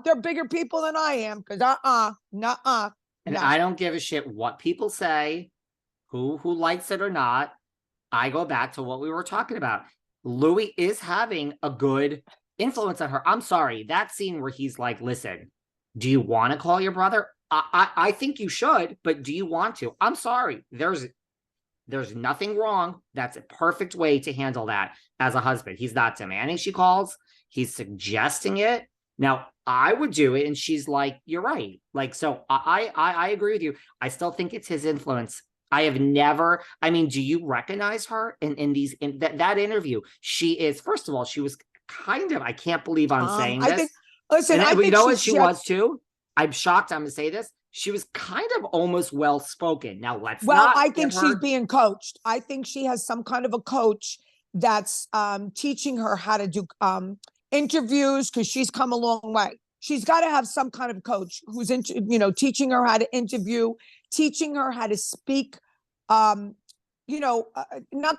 They're bigger people than I am, because nuh-uh. And No. I don't give a shit what people say, who likes it or not. I go back to what we were talking about. Louie is having a good influence on her. I'm sorry, that scene where he's like, listen, do you want to call your brother? I think you should, but do you want to? I'm sorry. There's nothing wrong. That's a perfect way to handle that as a husband. He's not demanding she calls. He's suggesting it. Now, I would do it. And she's like, you're right. Like, so I agree with you. I still think it's his influence. I have never, I mean, do you recognize her in that interview? She is, first of all, she was kind of, I can't believe I'm saying this. I think, listen, and I think you know what she was too? I'm shocked I'm going to say this. She was kind of almost well-spoken. Now, I think she's being coached. I think she has some kind of a coach that's teaching her how to do interviews, because she's come a long way. She's got to have some kind of coach who's teaching her how to interview, teaching her how to speak, not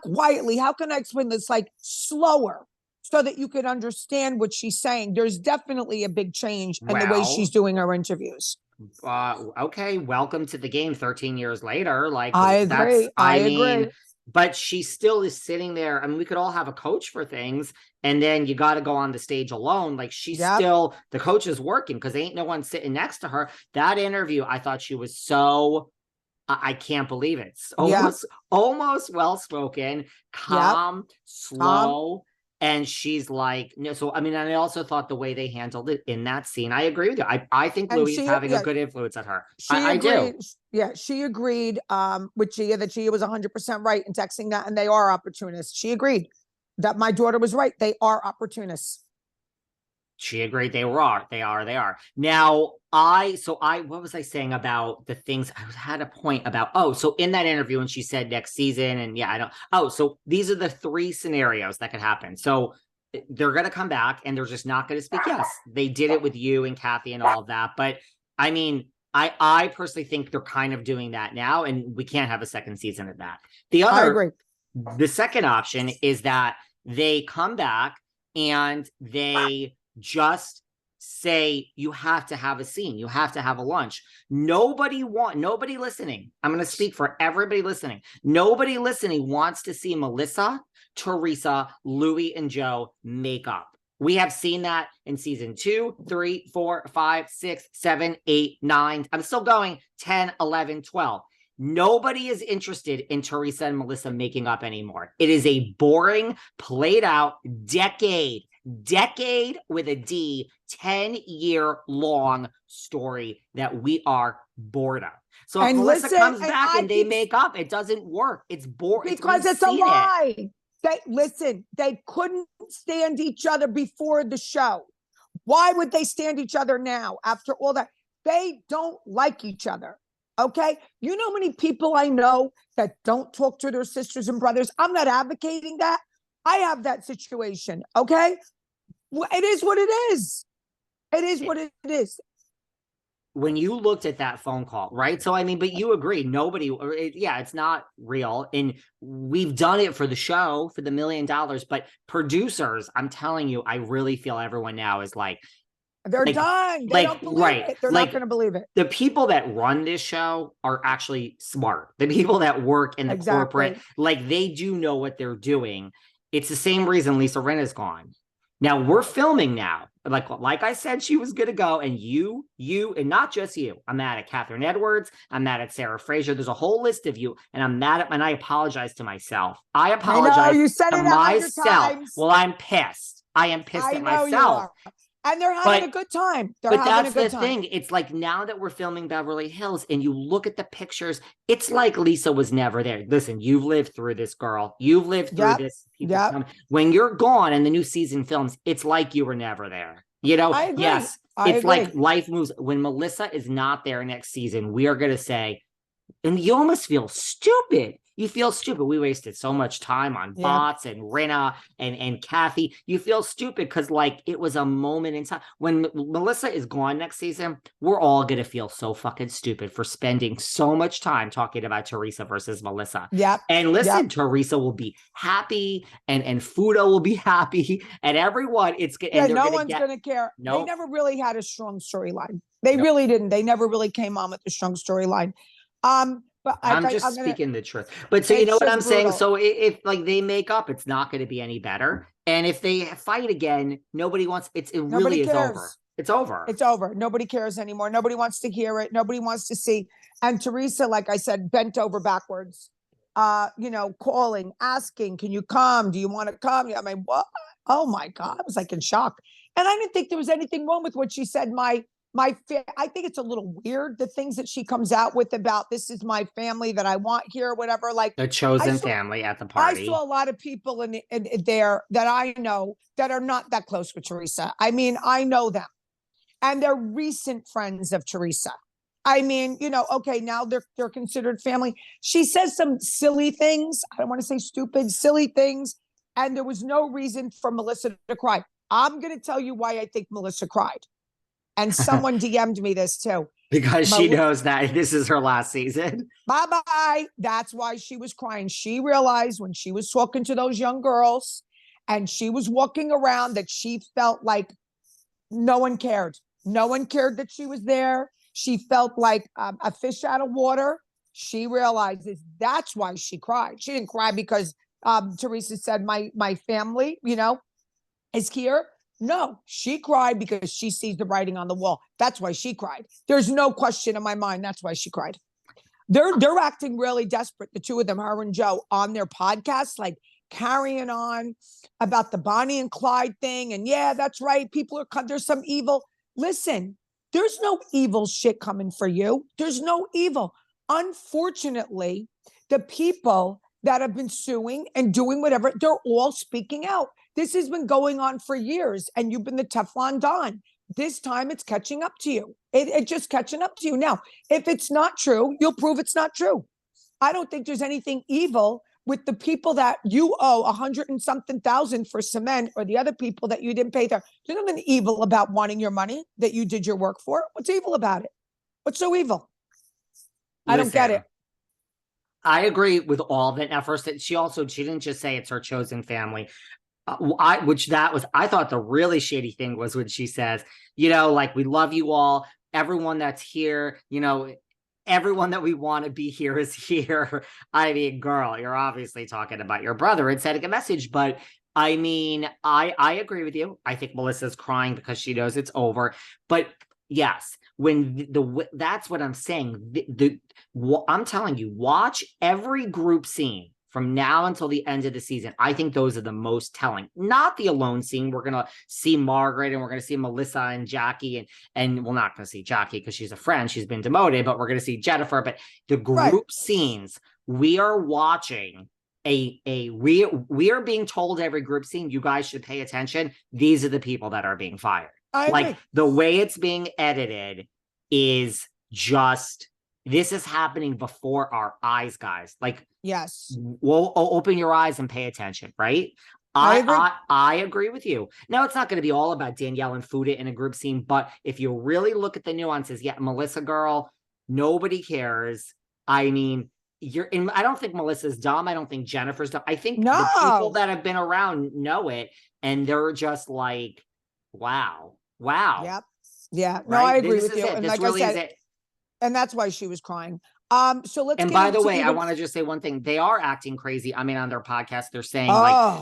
quietly. How can I explain this? Like slower, so that you could understand what she's saying. There's definitely a big change in the way she's doing her interviews. Okay, welcome to the game 13 years later. Like, I agree. I agree. But she still is sitting there. I mean, we could all have a coach for things, and then you got to go on the stage alone. Like, she's still, the coach is working because ain't no one sitting next to her. That interview, I thought she was so, I can't believe it. Almost well-spoken, calm, slow. And she's like, no. So, I mean, and I also thought the way they handled it in that scene, I agree with you. I think Louie is having a good influence on her. I do. Yeah, she agreed with Gia that Gia was 100% right in texting that, and they are opportunists. She agreed that my daughter was right. They are opportunists. She agreed they are. Now, what was I saying about the things? I had a point about, so in that interview, and she said next season, and so these are the three scenarios that could happen. So they're going to come back and they're just not going to speak. Yes, they did it with you and Kathy and all of that. But I mean, I personally think they're kind of doing that now, and we can't have a second season of that. The second option is that they come back and they just say, you have to have a scene, you have to have a lunch. Nobody listening, I'm going to speak for everybody listening, nobody listening wants to see Melissa, Teresa, Louie, and Joe make up. We have seen that in season 2, 3, 4, 5, 6, 7, 8, 9. I'm still going 10, 11, 12. Nobody is interested in Teresa and Melissa making up anymore. It is a boring, played out decade with a D, 10-year long story that we are bored of. So if Melissa comes back and they make up, it doesn't work. It's boring. Because it's a lie. They couldn't stand each other before the show. Why would they stand each other now after all that? They don't like each other. Okay. You know how many people I know that don't talk to their sisters and brothers? I'm not advocating that. I have that situation. Okay. Well, it is what it is. It is what it is. When you looked at that phone call, right? So, I mean, but you agree, it's not real. And we've done it for the show, for the $1 million, but producers, I'm telling you, I really feel everyone now is like, they're done. They don't believe it. They're not going to believe it. The people that run this show are actually smart. The people that work in the corporate, like, they do know what they're doing. It's the same reason Lisa Rinna's gone. Now we're filming now. Like I said, she was going to go, and you, and not just you. I'm mad at Catherine Edwards. I'm mad at Sarah Fraser. There's a whole list of you, and I'm mad at, and I apologize to myself. I apologize to myself. Well, I'm pissed. I am pissed at myself. And they're having a good time. That's the thing. It's like, now that we're filming Beverly Hills and you look at the pictures, it's like Lisa was never there. Listen, you've lived through this, girl. You've lived through this. When you're gone and the new season films, it's like you were never there. You know, yes, it's like life moves. When Melissa is not there next season, we are going to say, and you almost feel stupid. you feel stupid. We wasted so much time on bots and Rinna and Kathy. You feel stupid because like it was a moment in time. When Melissa is gone next season, we're all going to feel so fucking stupid for spending so much time talking about Teresa versus Melissa. Yep. And listen, Teresa will be happy and Fuda will be happy and everyone, it's good. Yeah, no one's going to care. Nope. They never really had a strong storyline. They really didn't. They never really came on with a strong storyline. But I'm just speaking the truth. But so you know what I'm saying? So if like they make up, it's not going to be any better. And if they fight again, nobody wants it really is over. It's over. It's over. Nobody cares anymore. Nobody wants to hear it. Nobody wants to see. And Teresa, like I said, bent over backwards, you know, calling, asking, can you come? Do you want to come? I mean, what? Oh my God. I was like in shock. And I didn't think there was anything wrong with what she said. I think it's a little weird, the things that she comes out with about this is my family that I want here, whatever. Like the chosen family at the party. I saw a lot of people in there that I know that are not that close with Teresa. I mean, I know them and they're recent friends of Teresa. I mean, you know, okay, now they're considered family. She says some silly things. I don't want to say stupid, silly things. And there was no reason for Melissa to cry. I'm going to tell you why I think Melissa cried. And someone DM'd me this too. Because she knows that this is her last season. Bye-bye. That's why she was crying. She realized when she was talking to those young girls and she was walking around that she felt like no one cared. No one cared that she was there. She felt like a fish out of water. She realizes that's why she cried. She didn't cry because Teresa said, my family, you know, is here. No, she cried because she sees the writing on the wall. That's why she cried. There's no question in my mind. That's why she cried. They're acting really desperate, the two of them, her and Joe, on their podcast, like carrying on about the Bonnie and Clyde thing. And yeah, that's right. People are, there's some evil. Listen, there's no evil shit coming for you. There's no evil. Unfortunately, the people that have been suing and doing whatever, they're all speaking out. This has been going on for years and you've been the Teflon Don. This time it's catching up to you. It's just catching up to you. Now, if it's not true, you'll prove it's not true. I don't think there's anything evil with the people that you owe 100 and something thousand for cement or the other people that you didn't pay there. There's nothing evil about wanting your money that you did your work for. What's evil about it? What's so evil? I don't get it. I agree with all of it. At first, she didn't just say it's her chosen family. I thought the really shady thing was when she says, you know, like, we love you all, everyone that's here, you know, everyone that we want to be here is here. I mean, girl, you're obviously talking about your brother and sending a message, but I mean, I agree with you. I think Melissa's crying because she knows it's over, but yes, that's what I'm saying. I'm telling you, watch every group scene from now until the end of the season. I think those are the most telling. Not the alone scene. We're going to see Margaret and we're going to see Melissa and Jackie and we're not going to see Jackie because she's a friend. She's been demoted, but we're going to see Jennifer. But the group scenes, we are watching we are being told every group scene, you guys should pay attention. These are the people that are being fired. Like the way it's being edited is just, this is happening before our eyes, guys. Like, yes, well, open your eyes and pay attention, right? I agree with you. Now, it's not going to be all about Danielle and Fuda in a group scene, but if you really look at the nuances, yeah, Melissa, girl, nobody cares. I mean, I don't think Melissa's dumb. I don't think Jennifer's dumb. I think the people that have been around know it, and they're just like, wow. Yep. Yeah. No, right? I agree with you. And like really I said, and that's why she was crying. So let's. And by the way, I want to just say one thing. They are acting crazy. I mean, on their podcast, they're saying like